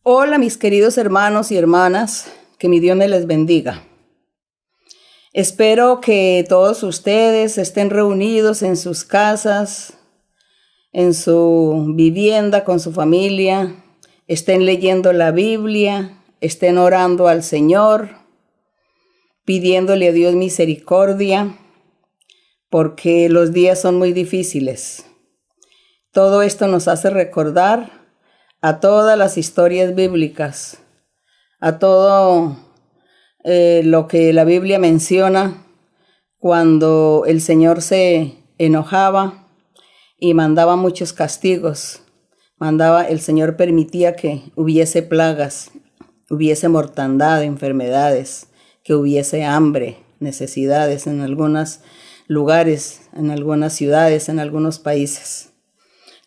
Hola mis queridos hermanos y hermanas, que mi Dios me les bendiga. Espero que todos ustedes estén reunidos en sus casas, en su vivienda, con su familia, estén leyendo la Biblia, estén orando al Señor, pidiéndole a Dios misericordia, porque los días son muy difíciles. Todo esto nos hace recordar a todas las historias bíblicas, a todo lo que la Biblia menciona cuando el Señor se enojaba y mandaba muchos castigos. El Señor permitía que hubiese plagas, hubiese mortandad, enfermedades, que hubiese hambre, necesidades en algunos lugares, en algunas ciudades, en algunos países.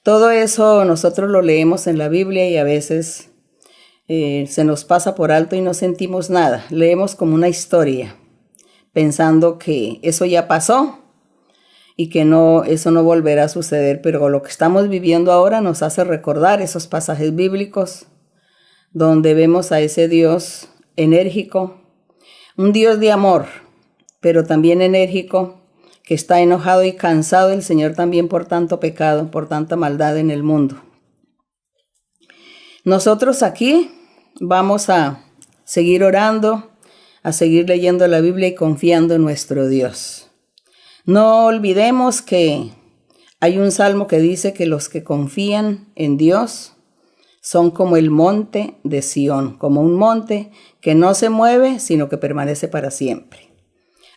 Todo eso nosotros lo leemos en la Biblia y a veces se nos pasa por alto y no sentimos nada. Leemos como una historia, pensando que eso ya pasó y que eso no volverá a suceder. Pero lo que estamos viviendo ahora nos hace recordar esos pasajes bíblicos donde vemos a ese Dios enérgico, un Dios de amor, pero también enérgico, que está enojado y cansado el Señor también por tanto pecado, por tanta maldad en el mundo. Nosotros aquí vamos a seguir orando, a seguir leyendo la Biblia y confiando en nuestro Dios. No olvidemos que hay un salmo que dice que los que confían en Dios son como el monte de Sión, como un monte que no se mueve, sino que permanece para siempre.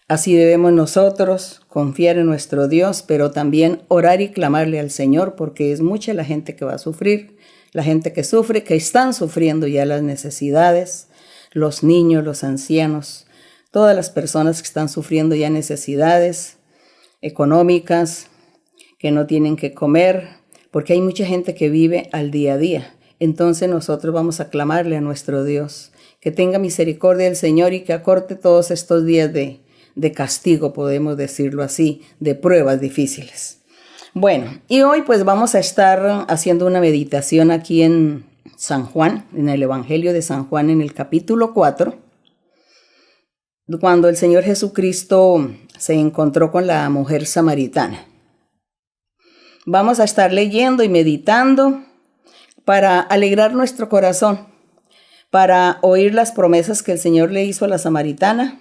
Así debemos nosotros confiar en nuestro Dios, pero también orar y clamarle al Señor, porque es mucha la gente que va a sufrir, la gente que sufre, que están sufriendo ya las necesidades, los niños, los ancianos, todas las personas que están sufriendo ya necesidades económicas, que no tienen que comer, porque hay mucha gente que vive al día a día. Entonces nosotros vamos a clamarle a nuestro Dios, que tenga misericordia el Señor y que acorte todos estos días de castigo, podemos decirlo así, de pruebas difíciles. Bueno, y hoy pues vamos a estar haciendo una meditación aquí en San Juan, en el Evangelio de San Juan, en el capítulo 4, cuando el Señor Jesucristo se encontró con la mujer samaritana. Vamos a estar leyendo y meditando para alegrar nuestro corazón, para oír las promesas que el Señor le hizo a la samaritana,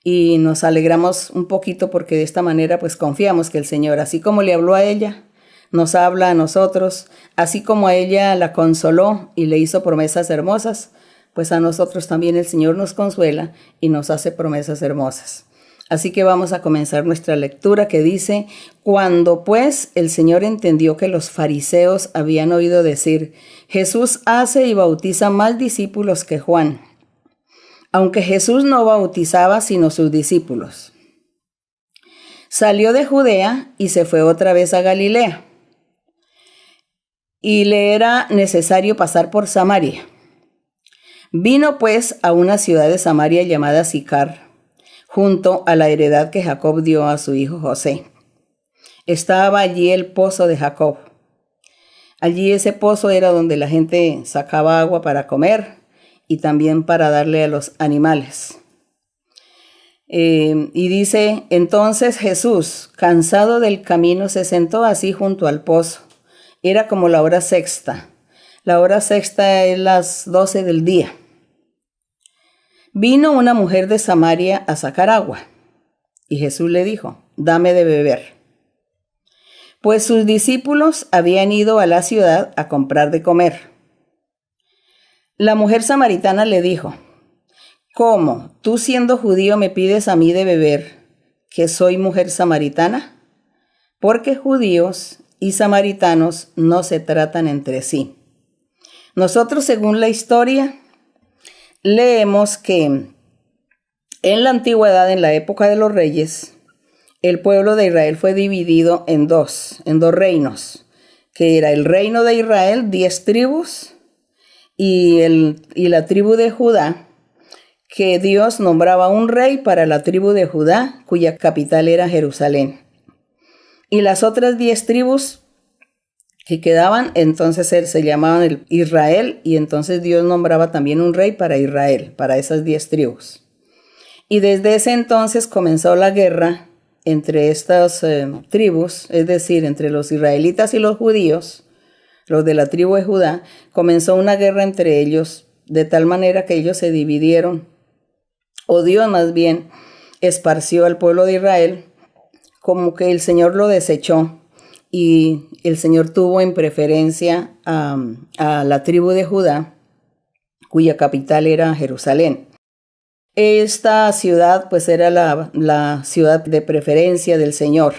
y nos alegramos un poquito porque de esta manera pues confiamos que el Señor, así como le habló a ella, nos habla a nosotros, así como a ella la consoló y le hizo promesas hermosas, pues a nosotros también el Señor nos consuela y nos hace promesas hermosas. Así que vamos a comenzar nuestra lectura, que dice: cuando pues el Señor entendió que los fariseos habían oído decir, Jesús hace y bautiza más discípulos que Juan, aunque Jesús no bautizaba sino sus discípulos, salió de Judea y se fue otra vez a Galilea, y le era necesario pasar por Samaria. Vino pues a una ciudad de Samaria llamada Sicar, junto a la heredad que Jacob dio a su hijo José. Estaba allí el pozo de Jacob. Allí ese pozo era donde la gente sacaba agua para comer y también para darle a los animales. Y dice, entonces Jesús, cansado del camino, se sentó así junto al pozo. Era como la hora sexta. La hora sexta es las 12 del día. Vino una mujer de Samaria a sacar agua, y Jesús le dijo, dame de beber. Pues sus discípulos habían ido a la ciudad a comprar de comer. La mujer samaritana le dijo, ¿cómo, tú siendo judío me pides a mí de beber, que soy mujer samaritana? Porque judíos y samaritanos no se tratan entre sí. Nosotros, según la historia, leemos que en la antigüedad, en la época de los reyes, el pueblo de Israel fue dividido en dos reinos, que era el reino de Israel, 10 tribus, y la tribu de Judá, que Dios nombraba un rey para la tribu de Judá, cuya capital era Jerusalén. Y las otras 10 tribus que quedaban, entonces se llamaban el Israel, y entonces Dios nombraba también un rey para Israel, para esas 10 tribus. Y desde ese entonces comenzó la guerra entre estas tribus, es decir, entre los israelitas y los judíos, los de la tribu de Judá. Comenzó una guerra entre ellos, de tal manera que ellos se dividieron, o Dios más bien esparció al pueblo de Israel, como que el Señor lo desechó, y el Señor tuvo en preferencia a la tribu de Judá, cuya capital era Jerusalén. Esta ciudad pues era la ciudad de preferencia del Señor.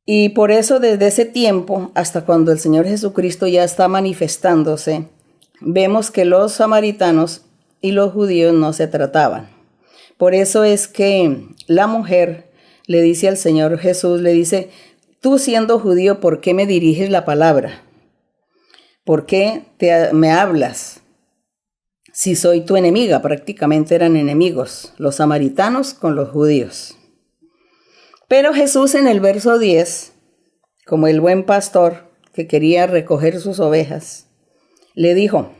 Y por eso desde ese tiempo hasta cuando el Señor Jesucristo ya está manifestándose, vemos que los samaritanos y los judíos no se trataban. Por eso es que la mujer le dice al Señor Jesús, le dice: tú siendo judío, ¿por qué me diriges la palabra? ¿Por qué me hablas? Si soy tu enemiga. Prácticamente eran enemigos, los samaritanos con los judíos. Pero Jesús en el verso 10, como el buen pastor que quería recoger sus ovejas, le dijo: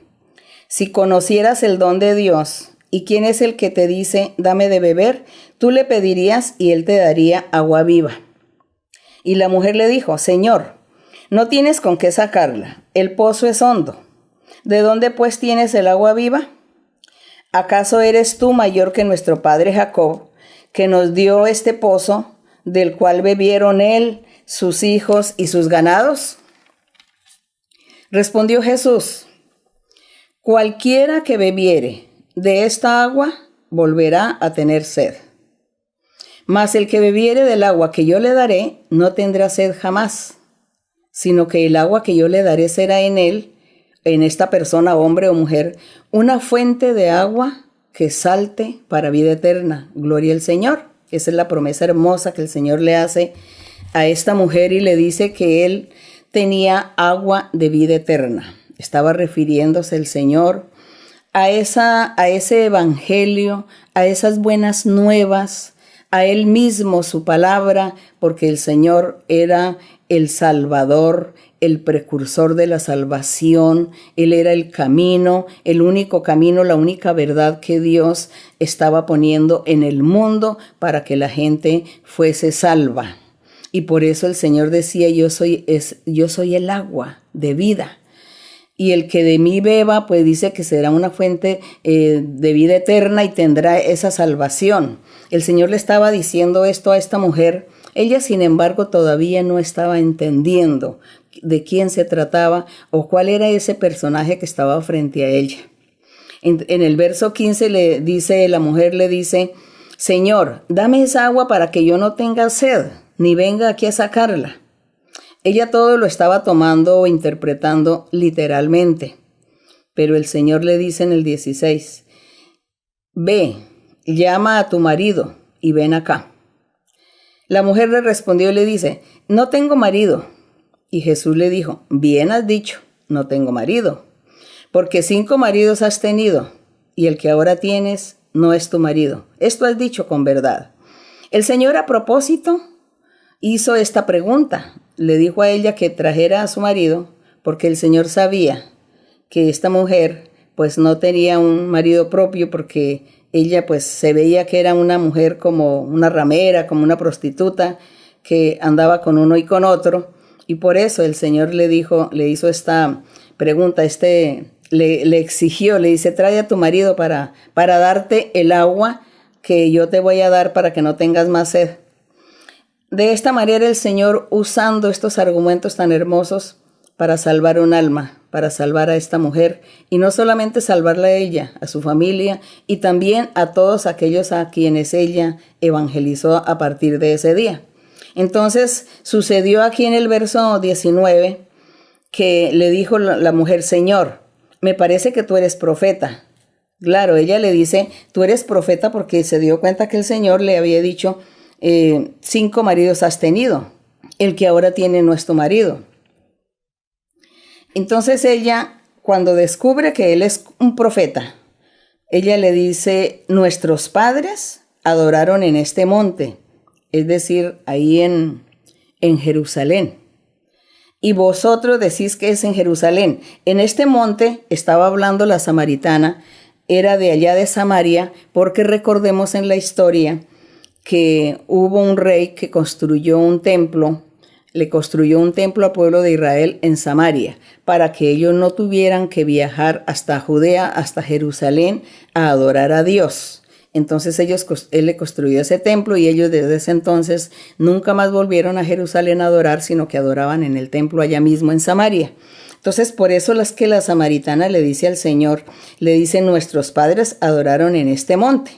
si conocieras el don de Dios y quién es el que te dice dame de beber, tú le pedirías y él te daría agua viva. Y la mujer le dijo: Señor, no tienes con qué sacarla, el pozo es hondo. ¿De dónde pues tienes el agua viva? ¿Acaso eres tú mayor que nuestro padre Jacob, que nos dio este pozo, del cual bebieron él, sus hijos y sus ganados? Respondió Jesús: cualquiera que bebiere de esta agua volverá a tener sed. Mas el que bebiere del agua que yo le daré no tendrá sed jamás, sino que el agua que yo le daré será en él, en esta persona, hombre o mujer, una fuente de agua que salte para vida eterna. Gloria al Señor. Esa es la promesa hermosa que el Señor le hace a esta mujer y le dice que él tenía agua de vida eterna. Estaba refiriéndose el Señor a ese evangelio, a esas buenas nuevas, a él mismo, su palabra, porque el Señor era el Salvador, el precursor de la salvación. Él era el camino, el único camino, la única verdad que Dios estaba poniendo en el mundo para que la gente fuese salva. Y por eso el Señor decía: yo soy el agua de vida. Y el que de mí beba, pues dice que será una fuente de vida eterna y tendrá esa salvación. El Señor le estaba diciendo esto a esta mujer. Ella, sin embargo, todavía no estaba entendiendo de quién se trataba o cuál era ese personaje que estaba frente a ella. En el verso 15 la mujer le dice: Señor, dame esa agua para que yo no tenga sed, ni venga aquí a sacarla. Ella todo lo estaba tomando o interpretando literalmente. Pero el Señor le dice en el 16: ve, llama a tu marido y ven acá. La mujer le respondió y le dice: no tengo marido. Y Jesús le dijo: bien has dicho, no tengo marido, porque 5 maridos has tenido, y el que ahora tienes no es tu marido. Esto has dicho con verdad. El Señor, a propósito, hizo esta pregunta. Le dijo a ella que trajera a su marido, porque el Señor sabía que esta mujer pues no tenía un marido propio, porque ella pues se veía que era una mujer como una ramera, como una prostituta que andaba con uno y con otro. Y por eso el Señor le hizo esta pregunta, le exigió, le dice: trae a tu marido para darte el agua que yo te voy a dar para que no tengas más sed. De esta manera el Señor, usando estos argumentos tan hermosos para salvar un alma, para salvar a esta mujer, y no solamente salvarla a ella, a su familia, y también a todos aquellos a quienes ella evangelizó a partir de ese día. Entonces sucedió aquí en el verso 19 que le dijo la mujer: Señor, me parece que tú eres profeta. Claro, ella le dice: tú eres profeta, porque se dio cuenta que el Señor le había dicho: 5 maridos has tenido, el que ahora tiene no es tu marido. Entonces ella, cuando descubre que él es un profeta, ella le dice: nuestros padres adoraron en este monte, es decir, ahí en Jerusalén. y vosotros decís que es en Jerusalén. En este monte estaba hablando la samaritana, era de allá de Samaria, porque recordemos en la historia que hubo un rey que construyó un templo, le construyó un templo al pueblo de Israel en Samaria, para que ellos no tuvieran que viajar hasta Judea, hasta Jerusalén, a adorar a Dios. Entonces él le construyó ese templo y ellos desde ese entonces nunca más volvieron a Jerusalén a adorar, sino que adoraban en el templo allá mismo en Samaria. Entonces por eso las que la samaritana le dice al Señor, le dice: nuestros padres adoraron en este monte.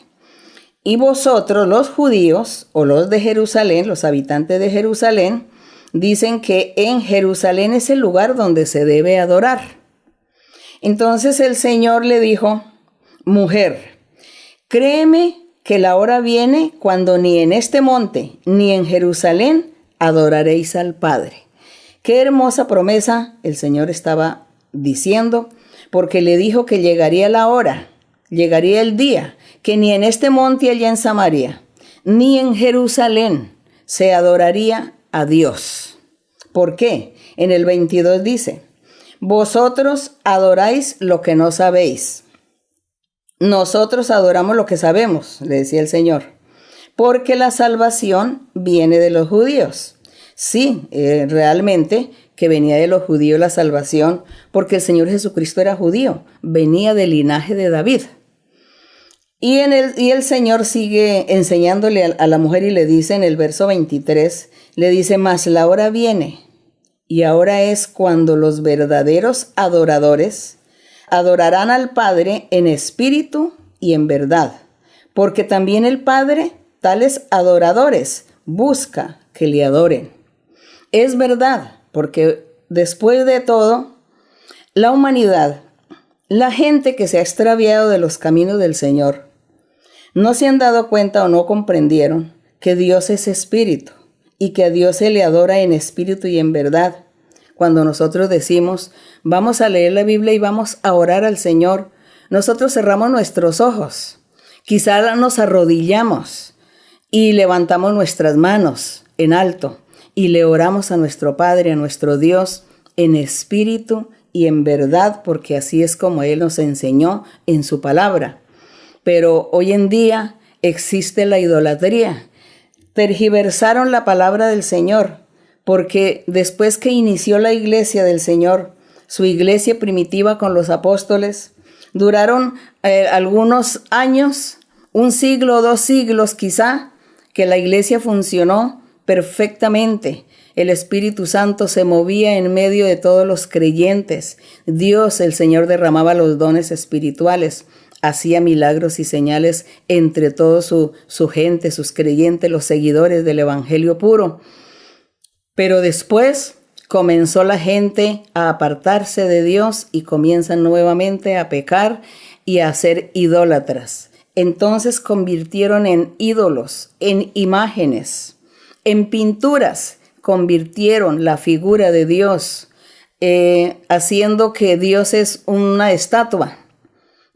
Y vosotros, los judíos o los de Jerusalén, los habitantes de Jerusalén, dicen que en Jerusalén es el lugar donde se debe adorar. Entonces el Señor le dijo: mujer, créeme que la hora viene cuando ni en este monte ni en Jerusalén adoraréis al Padre. Qué hermosa promesa el Señor estaba diciendo, porque le dijo que llegaría la hora, llegaría el día, que ni en este monte allá en Samaria, ni en Jerusalén se adoraría a Dios. ¿Por qué? En el 22 dice: vosotros adoráis lo que no sabéis. Nosotros adoramos lo que sabemos, le decía el Señor, porque la salvación viene de los judíos. Sí, realmente que venía de los judíos la salvación, porque el Señor Jesucristo era judío, venía del linaje de David. Y el Señor sigue enseñándole a la mujer y le dice en el verso 23, le dice: mas la hora viene, y ahora es cuando los verdaderos adoradores adorarán al Padre en espíritu y en verdad, porque también el Padre tales adoradores busca que le adoren. Es verdad, porque después de todo, la humanidad, la gente que se ha extraviado de los caminos del Señor, no se han dado cuenta o no comprendieron que Dios es espíritu y que a Dios se le adora en espíritu y en verdad. Cuando nosotros decimos, vamos a leer la Biblia y vamos a orar al Señor, nosotros cerramos nuestros ojos, quizá nos arrodillamos y levantamos nuestras manos en alto y le oramos a nuestro Padre, a nuestro Dios, en espíritu y en verdad, porque así es como Él nos enseñó en su palabra. Pero hoy en día existe la idolatría. Tergiversaron la palabra del Señor, porque después que inició la iglesia del Señor, su iglesia primitiva con los apóstoles, duraron algunos años, un siglo o 2 siglos quizá, que la iglesia funcionó perfectamente. El Espíritu Santo se movía en medio de todos los creyentes. Dios, el Señor, derramaba los dones espirituales, hacía milagros y señales entre toda su gente, sus creyentes, los seguidores del Evangelio puro. Pero después comenzó la gente a apartarse de Dios y comienzan nuevamente a pecar y a ser idólatras. Entonces convirtieron en ídolos, en imágenes, en pinturas, convirtieron la figura de Dios, haciendo que Dios es una estatua,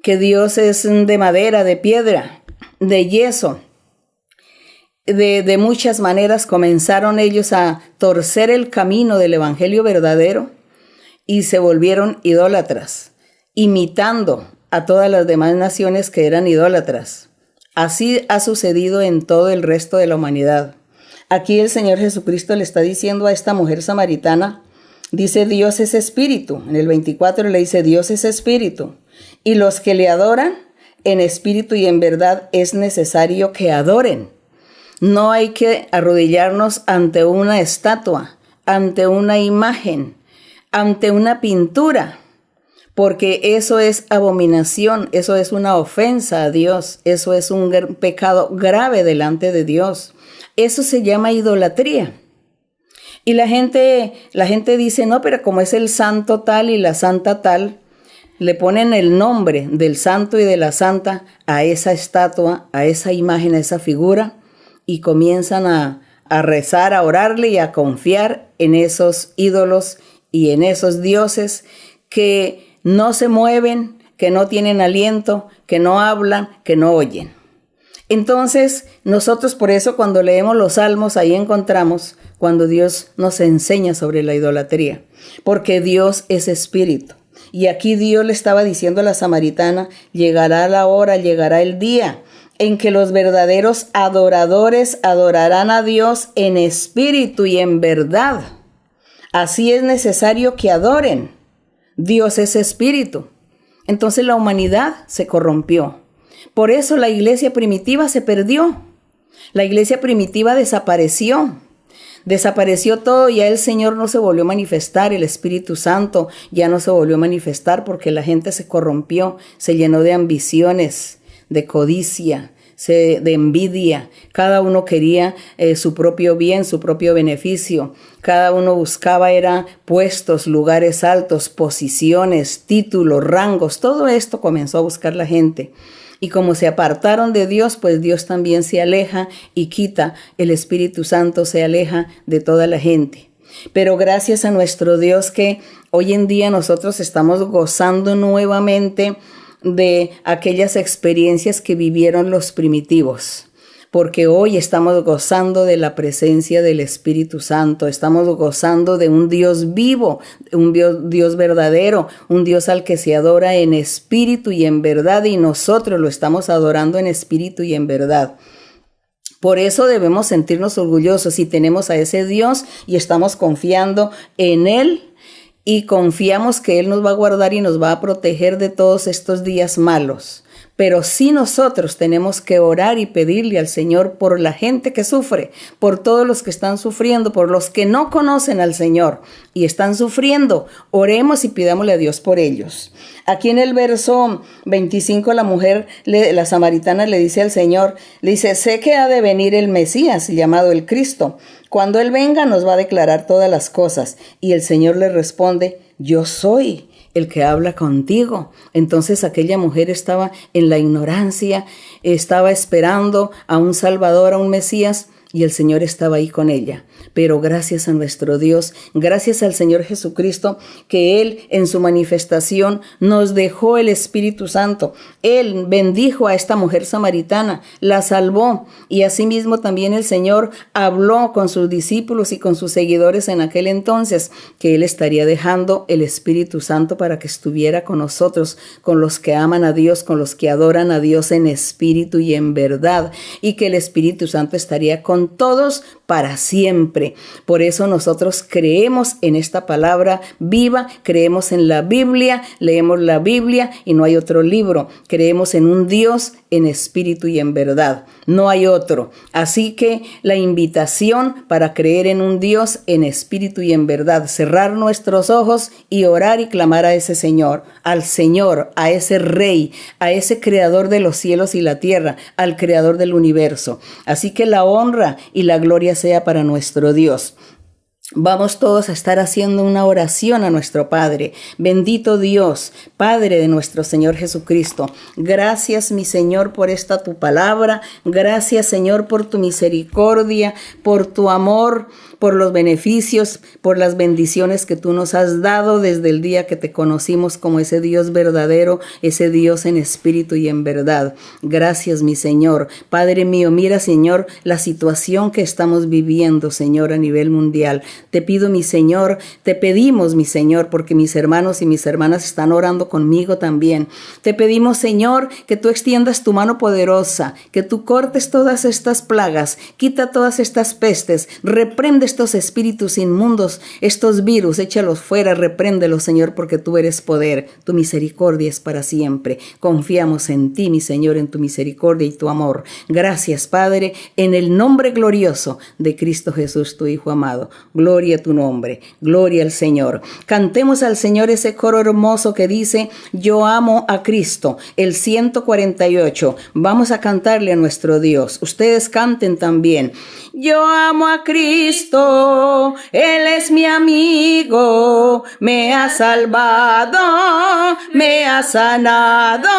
que Dios es de madera, de piedra, de yeso. De muchas maneras comenzaron ellos a torcer el camino del evangelio verdadero y se volvieron idólatras, imitando a todas las demás naciones que eran idólatras. Así ha sucedido en todo el resto de la humanidad. Aquí el Señor Jesucristo le está diciendo a esta mujer samaritana, dice: Dios es espíritu. En el 24 le dice: Dios es espíritu. Y los que le adoran en espíritu y en verdad es necesario que adoren. No hay que arrodillarnos ante una estatua, ante una imagen, ante una pintura, porque eso es abominación, eso es una ofensa a Dios, eso es un pecado grave delante de Dios. Eso se llama idolatría. Y la gente dice: no, pero como es el santo tal y la santa tal, le ponen el nombre del santo y de la santa a esa estatua, a esa imagen, a esa figura, y comienzan a rezar, a orarle y a confiar en esos ídolos y en esos dioses que no se mueven, que no tienen aliento, que no hablan, que no oyen. Entonces, nosotros por eso cuando leemos los salmos, ahí encontramos cuando Dios nos enseña sobre la idolatría, porque Dios es espíritu. Y aquí Dios le estaba diciendo a la samaritana, llegará la hora, llegará el día en que los verdaderos adoradores adorarán a Dios en espíritu y en verdad. Así es necesario que adoren. Dios es espíritu. Entonces la humanidad se corrompió. Por eso la iglesia primitiva se perdió. La iglesia primitiva desapareció. Desapareció todo, ya el Señor no se volvió a manifestar, el Espíritu Santo ya no se volvió a manifestar porque la gente se corrompió, se llenó de ambiciones, de codicia, de envidia. Cada uno quería su propio bien, su propio beneficio. Cada uno buscaba era puestos, lugares altos, posiciones, títulos, rangos. Todo esto comenzó a buscar la gente. Y como se apartaron de Dios, pues Dios también se aleja y quita. El Espíritu Santo se aleja de toda la gente. Pero gracias a nuestro Dios que hoy en día nosotros estamos gozando nuevamente de aquellas experiencias que vivieron los primitivos. Porque hoy estamos gozando de la presencia del Espíritu Santo, estamos gozando de un Dios vivo, un Dios verdadero, un Dios al que se adora en espíritu y en verdad, y nosotros lo estamos adorando en espíritu y en verdad. Por eso debemos sentirnos orgullosos si tenemos a ese Dios y estamos confiando en Él y confiamos que Él nos va a guardar y nos va a proteger de todos estos días malos. Pero sí nosotros tenemos que orar y pedirle al Señor por la gente que sufre, por todos los que están sufriendo, por los que no conocen al Señor y están sufriendo. Oremos y pidámosle a Dios por ellos. Aquí en el verso 25 la samaritana le dice al Señor, le dice, sé que ha de venir el Mesías, llamado el Cristo. Cuando Él venga nos va a declarar todas las cosas. Y el Señor le responde, yo soy el que habla contigo. Entonces aquella mujer estaba en la ignorancia, estaba esperando a un Salvador, a un Mesías, y el Señor estaba ahí con ella. Pero gracias a nuestro Dios, gracias al Señor Jesucristo, que Él en su manifestación nos dejó el Espíritu Santo. Él bendijo a esta mujer samaritana, la salvó, y asimismo también el Señor habló con sus discípulos y con sus seguidores en aquel entonces, que Él estaría dejando el Espíritu Santo para que estuviera con nosotros, con los que aman a Dios, con los que adoran a Dios en espíritu y en verdad, y que el Espíritu Santo estaría con todos para siempre. Por eso nosotros creemos en esta palabra viva, creemos en la Biblia, leemos la Biblia y no hay otro libro. Creemos en un Dios en espíritu y en verdad. No hay otro. Así que la invitación para creer en un Dios en espíritu y en verdad, cerrar nuestros ojos y orar y clamar a ese Señor, al Señor, a ese Rey, a ese Creador de los cielos y la tierra, al Creador del universo. Así que la honra y la gloria sea para nuestro Dios. Vamos todos a estar haciendo una oración a nuestro Padre. Bendito Dios, Padre de nuestro Señor Jesucristo. Gracias, mi Señor, por esta tu palabra. Gracias, Señor, por tu misericordia, por tu amor, por los beneficios, por las bendiciones que tú nos has dado desde el día que te conocimos como ese Dios verdadero, ese Dios en espíritu y en verdad. Gracias, mi Señor. Padre mío, mira, Señor, la situación que estamos viviendo, Señor, a nivel mundial. Te pido, mi Señor, te pedimos, mi Señor, porque mis hermanos y mis hermanas están orando conmigo también. Te pedimos, Señor, que tú extiendas tu mano poderosa, que tú cortes todas estas plagas, quita todas estas pestes, reprende estos espíritus inmundos, estos virus, échalos fuera, repréndelos, Señor, porque tú eres poder, tu misericordia es para siempre. Confiamos en ti, mi Señor, en tu misericordia y tu amor. Gracias, Padre, en el nombre glorioso de Cristo Jesús, tu Hijo amado. Gloria a tu nombre, gloria al Señor. Cantemos al Señor ese coro hermoso que dice, yo amo a Cristo, el 148. Vamos a cantarle a nuestro Dios. Ustedes canten también. Yo amo a Cristo, Él es mi amigo, me ha salvado, me ha sanado,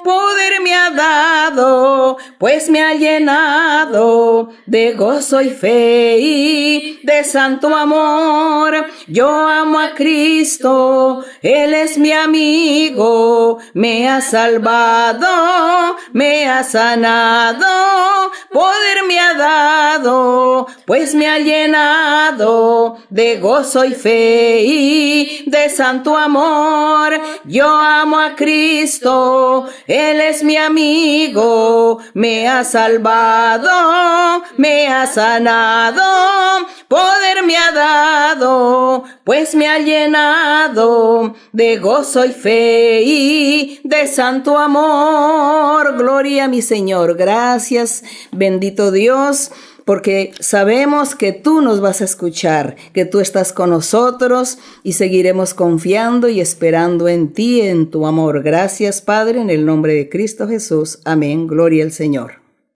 poder me ha dado, pues me ha llenado de gozo y fe y de santo amor. Yo amo a Cristo, Él es mi amigo, me ha salvado, me ha sanado, poder me ha dado, pues me ha llenado de gozo y fe y de santo amor. Yo amo a Cristo, Él es mi amigo, me ha salvado, me ha sanado, poder me ha dado, pues me ha llenado de gozo y fe y de santo amor. Gloria a mi Señor, gracias, bendito Dios, porque sabemos que tú nos vas a escuchar, que tú estás con nosotros y seguiremos confiando y esperando en ti, en tu amor. Gracias, Padre, en el nombre de Cristo Jesús. Amén. Gloria al Señor.